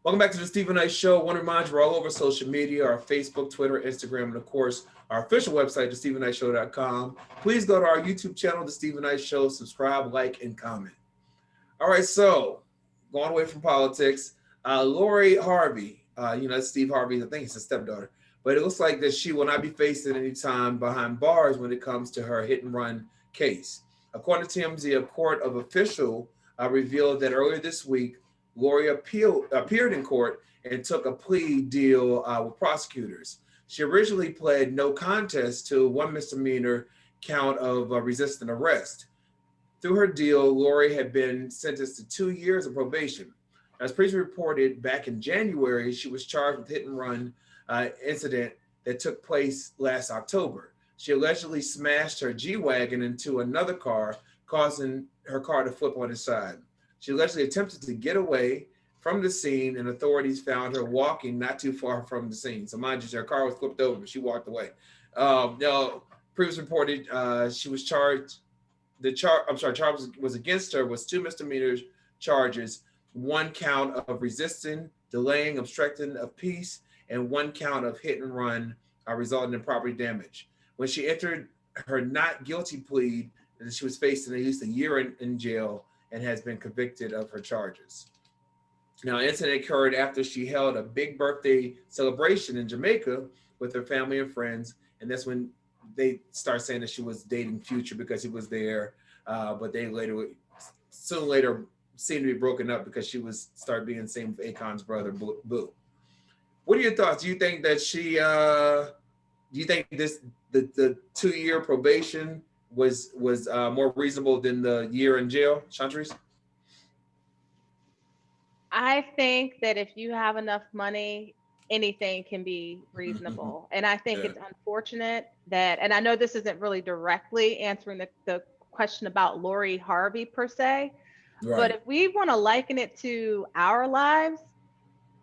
Welcome back to the Stephen Knight Show. I want to remind you, we're all over social media, our Facebook, Twitter, Instagram, and of course, our official website, thestephennightshow.com. Please go to our YouTube channel, The Stephen Knight Show, subscribe, like, and comment. All right, so going away from politics, Lori Harvey, that's Steve Harvey, I think it's his stepdaughter, but it looks like that she will not be facing any time behind bars when it comes to her hit and run case. According to TMZ, a court of official revealed that earlier this week, Lori appeared in court and took a plea deal with prosecutors. She originally pled no contest to one misdemeanor count of resisting arrest. Through her deal, Lori had been sentenced to 2 years of probation. As previously reported, back in January, she was charged with hit and run incident that took place last October. She allegedly smashed her G-Wagon into another car, causing her car to flip on its side. She allegedly attempted to get away from the scene, and authorities found her walking not too far from the scene. So mind you, her car was flipped over, but she walked away. Previously reported, she was charged. Charge was against her was 2 misdemeanor charges, 1 count of resisting, delaying, obstructing of peace, and 1 count of hit and run resulting in property damage. When she entered her not guilty plea, she was facing at least a year in jail and has been convicted of her charges. Now, the incident occurred after she held a big birthday celebration in Jamaica with her family and friends, and that's when they start saying that she was dating Future because he was there, but they soon later seemed to be broken up because she started being the same with Akon's brother, Boo. What are your thoughts? Do you think that the 2-year probation was more reasonable than the year in jail, Chantrice? I think that if you have enough money, anything can be reasonable. And I think it's unfortunate that, and I know this isn't really directly answering the question about Lori Harvey per se, Right. but if we want to liken it to our lives,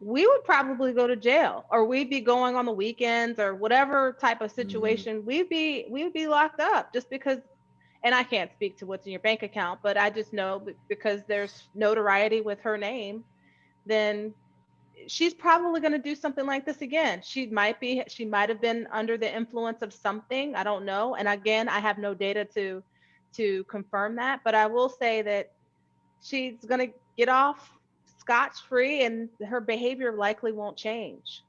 we would probably go to jail, or we'd be going on the weekends, or whatever type of situation, we'd be locked up just because. And I can't speak to what's in your bank account, but I just know because there's notoriety with her name, then she's probably going to do something like this again. She might have been under the influence of something. I don't know. And again, I have no data to confirm that, but I will say that she's going to get off scotch-free, and her behavior likely won't change.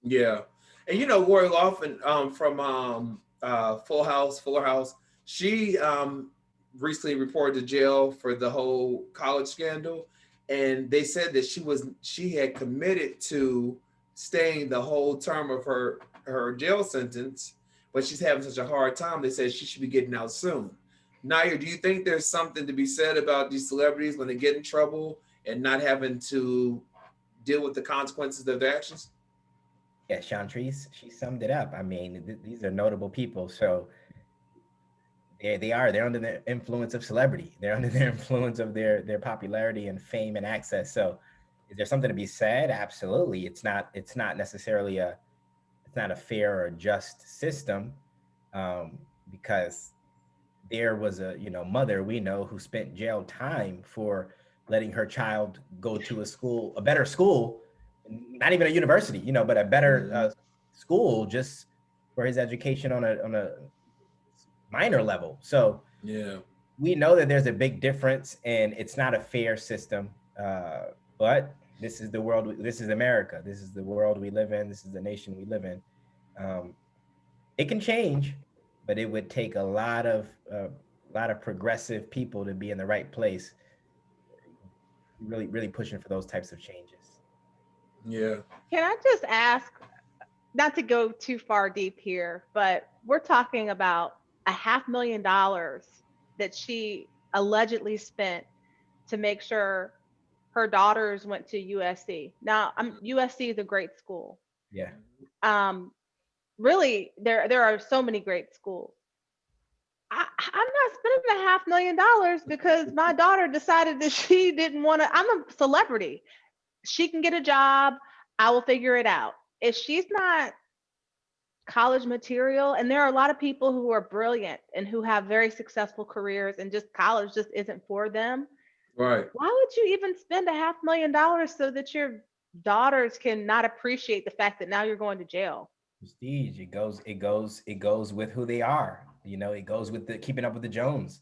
Yeah. And Lori Loughlin from Fuller House, she recently reported to jail for the whole college scandal, and they said that she had committed to staying the whole term of her jail sentence, but she's having such a hard time. They said she should be getting out soon. Nair, do you think there's something to be said about these celebrities when they get in trouble and not having to deal with the consequences of their actions? Yeah, Chantrice, she summed it up. I mean, these are notable people, so they're under the influence of celebrity. They're under the influence of their popularity and fame and access. So, is there something to be said? Absolutely. It's not necessarily it's not a fair or just system, because there was a mother we know who spent jail time for letting her child go to a better school, not even a university, but a better school, just for his education on a minor level. So yeah, we know that there's a big difference, and it's not a fair system. But this is the world. This is America. This is the world we live in. This is the nation we live in. It can change, but it would take a lot of progressive people to be in the right place, really, really pushing for those types of changes. Yeah. Can I just ask, not to go too far deep here, but we're talking about $500,000 that she allegedly spent to make sure her daughters went to USC. Now, USC is a great school. Yeah. Really, there are so many great schools. I'm not spending $500,000 because my daughter decided that she didn't want to. I'm a celebrity. She can get a job. I will figure it out. If she's not college material, and there are a lot of people who are brilliant and who have very successful careers, and just college just isn't for them. Right. Why would you even spend $500,000 so that your daughters can not appreciate the fact that now you're going to jail? Prestige. It goes with who they are. It goes with the keeping up with the Jones.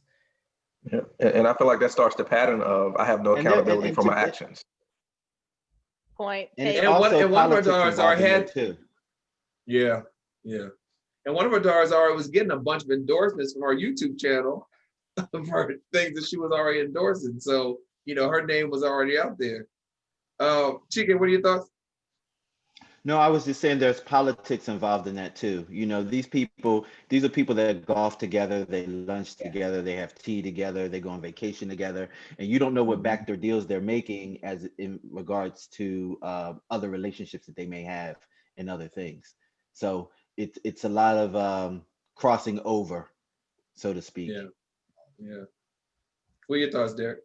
Yeah. And I feel like that starts the pattern of I have no And there accountability for to my actions. Point and it's taken. also And one of our politics daughters involved already in there had, too. yeah, yeah. And one of our daughters already was getting a bunch of endorsements from our YouTube channel for things that she was already endorsing. So, her name was already out there. Chika, what are your thoughts? No, I was just saying there's politics involved in that too. These are people that golf together, they lunch Yeah. together, they have tea together, they go on vacation together, and you don't know what Mhm. backdoor deals they're making as in regards to other relationships that they may have and other things. So it's a lot of crossing over, so to speak. Yeah, yeah. What are your thoughts, Derek?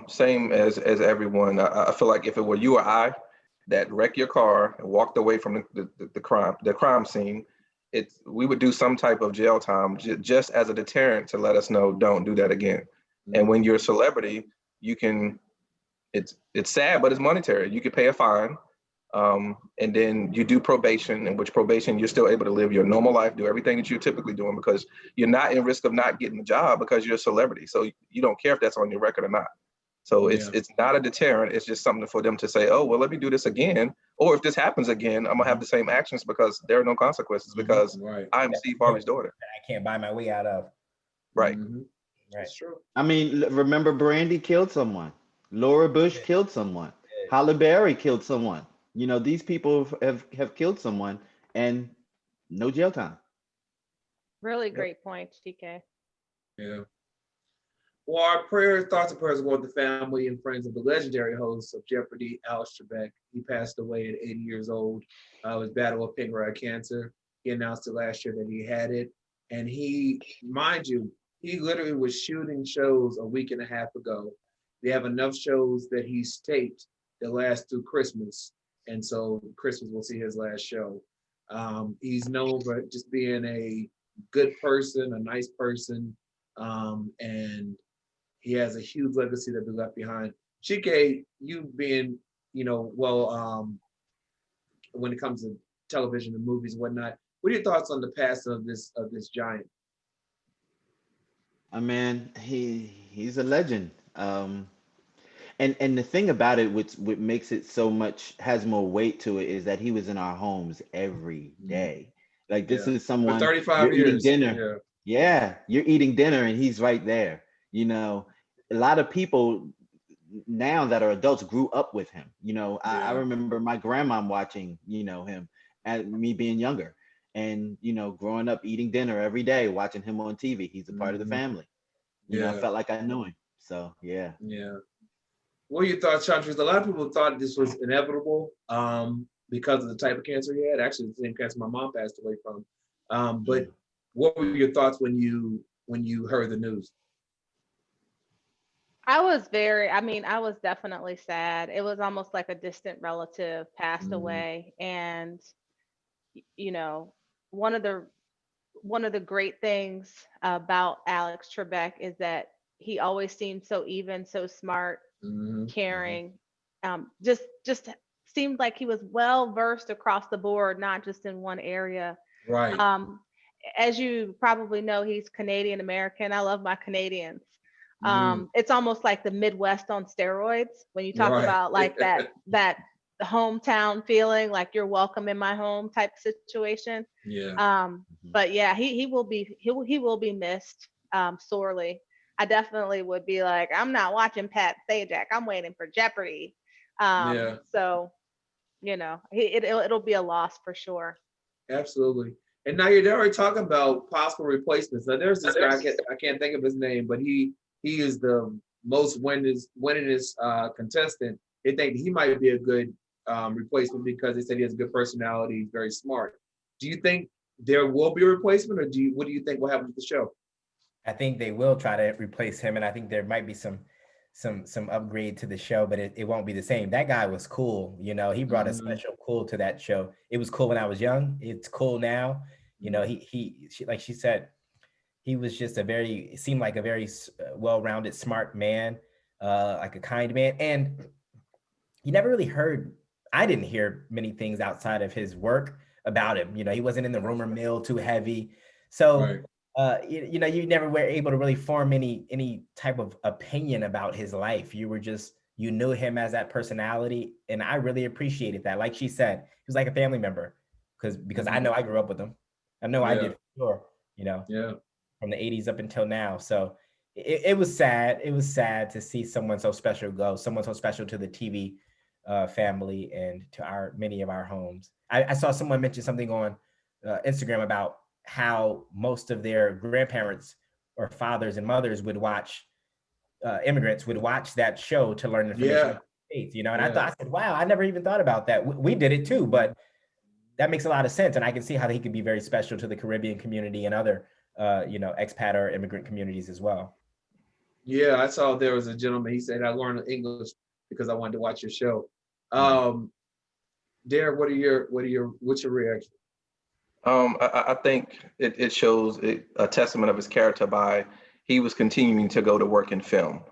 Same as everyone. I feel like if it were you or I that wrecked your car and walked away from the crime scene, we would do some type of jail time just as a deterrent to let us know don't do that again. And when you're a celebrity, you can. It's sad, but it's monetary. You could pay a fine, and then you do probation, in which probation you're still able to live your normal life, do everything that you're typically doing because you're not in risk of not getting the job because you're a celebrity. So you don't care if that's on your record or not. So Yeah. it's not a deterrent. It's just something for them to say, oh, well, let me do this again. Or if this happens again, I'm gonna have the same actions because there are no consequences because Right. I'm Steve Harvey's daughter. I can't buy my way out of. Right. Mhm. Right. That's true. I mean, remember Brandy killed someone. Laura Bush Yeah. killed someone. Yeah. Halle Berry killed someone. These people have killed someone and no jail time. Really Yep. great point, TK. Yeah. Well, our thoughts and prayers go with the family and friends of the legendary host of Jeopardy, Alex Trebek. He passed away at 80 years old. Was battling with pancreatic cancer. He announced it last year that he had it. And mind you, he literally was shooting shows a week and a half ago. They have enough shows that he's taped that last through Christmas. And so Christmas will see his last show. He's known for just being a good person, a nice person, and he has a huge legacy that be left behind. Chike, you being, when it comes to television and movies and whatnot, what are your thoughts on the passing of this giant? I mean, he's a legend. And the thing about it, which makes it so much has more weight to it, is that he was in our homes every day. Like this Yeah. is For someone 35 you're eating years. dinner. Yeah, you're eating dinner and he's right there. A lot of people now that are adults grew up with him. I Yeah. remember my grandma watching, him at me being younger and, growing up eating dinner every day, watching him on TV. He's a part of the Mhm. family. I Yeah. felt like I knew him. So, yeah. Yeah. What are your thoughts, Chantress? A lot of people thought this was inevitable because of the type of cancer he had. Actually, the same cancer my mom passed away from. But what were your thoughts when you heard the news? I was definitely sad. It was almost like a distant relative passed away. And, you know, one of the great things about Alex Trebek is that he always seemed so even, so smart, Mhm. caring. Just seemed like he was well versed across the board, not just in one area. Right. Um, as you probably know, he's Canadian American. I love my Canadians. It's almost like the Midwest on steroids when you talk Right. about like that hometown feeling, like you're welcome in my home type situation. Yeah. But yeah, he will be missed sorely. I definitely would be like, I'm not watching Pat Sajak. I'm waiting for Jeopardy. Yeah. So it'll be a loss for sure. Absolutely. And now you're already talking about possible replacements. Now there's this guy, I can't think of his name, but he is the most winningest contestant. They think he might be a good replacement because they said he has a good personality, he's very smart. Do you think there will be a replacement, or what do you think will happen with the show? I think they will try to replace him, and I think there might be some upgrade to the show, but it won't be the same. That guy was cool. He brought a special cool to that show. It was cool when I was young. It's cool now. Like she said, he was just seemed like a very well-rounded, smart man. like a kind man. And you never really heard, I didn't hear many things outside of his work about him. You know, he wasn't in the rumor mill too heavy. So, you know, you never were able to really form any type of opinion about his life. You were just, you knew him as that personality. And I really appreciated that. Like she said, he was like a family member because I know I grew up with him. I know I did for sure, you know, from the 80s up until now. So it was sad. It was sad to see someone so special go, someone so special to the TV family and to many of our homes. I saw someone mention something on Instagram about how most of their grandparents or fathers and mothers would watch, immigrants would watch that show to learn information about the States, you know? And I said, wow, I never even thought about that. We did it too, but that makes a lot of sense. And I can see how he could be very special to the Caribbean community and other, you know, expat or immigrant communities as well. Yeah, I saw there was a gentleman, he said, I learned English because I wanted to watch your show. Derek, what's your reaction? I think it shows a testament of his character by he was continuing to go to work in film.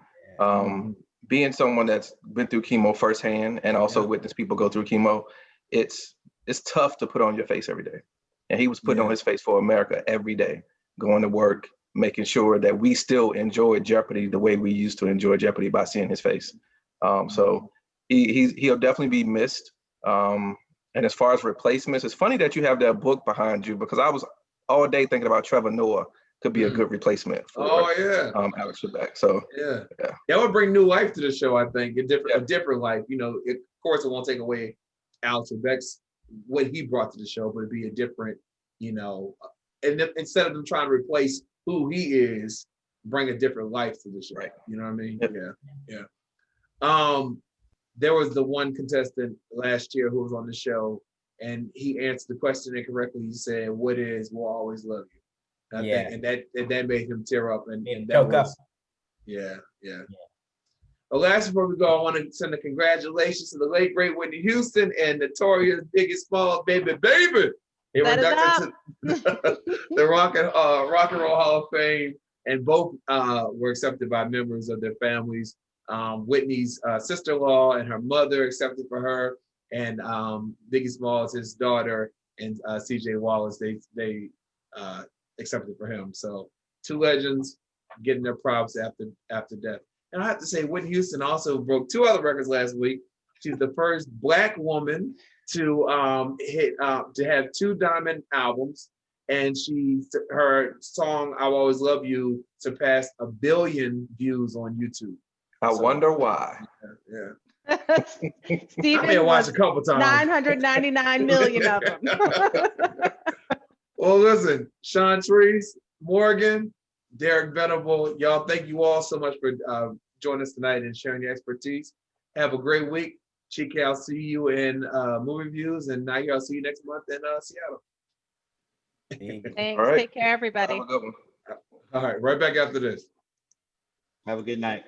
Being someone that's been through chemo firsthand and also witnessed people go through chemo, it's tough to put on your face every day. And he was putting on his face for America every day, going to work, making sure that we still enjoy Jeopardy the way we used to enjoy Jeopardy by seeing his face. So he'll definitely be missed. And as far as replacements, it's funny that you have that book behind you because I was all day thinking about Trevor Noah could be a good replacement for Alex Trebek. So that would bring new life to the show. I think a different life. You know, of course, it won't take away Alex Trebek's what he brought to the show, but it'd be a different, you know, and instead of them trying to replace who he is, bring a different life to the show. Right. You know what I mean? Yeah. There was the one contestant last year who was on the show, and he answered the question incorrectly. He said, "What is We'll Always Love You?" And that made him tear up. And that was, yeah. Well, last before we go, I want to send a congratulations to the late great Whitney Houston and Notorious Biggie Small, baby. They were inducted to the Rock and Roll Hall of Fame, and both were accepted by members of their families. Whitney's sister-in-law and her mother accepted for her, and Biggie Smalls, his daughter, and CJ Wallace, they accepted for him. So two legends getting their props after death. And I have to say, Whitney Houston also broke two other records last week. She's the first Black woman to have 2 diamond albums, and her song "I'll Always Love You" surpassed 1 billion views on YouTube. I wonder why. Steven, I may have watched a couple times. 999 million of them. Well, listen, Sean Trees, Morgan, Derek Venable, y'all, thank you all so much for joining us tonight and sharing your expertise. Have a great week. Chike, I'll see you in movie reviews, and Naya, I'll see you next month in Seattle. Thanks. Right. Take care, everybody. Have a good one. All right, right back after this. Have a good night.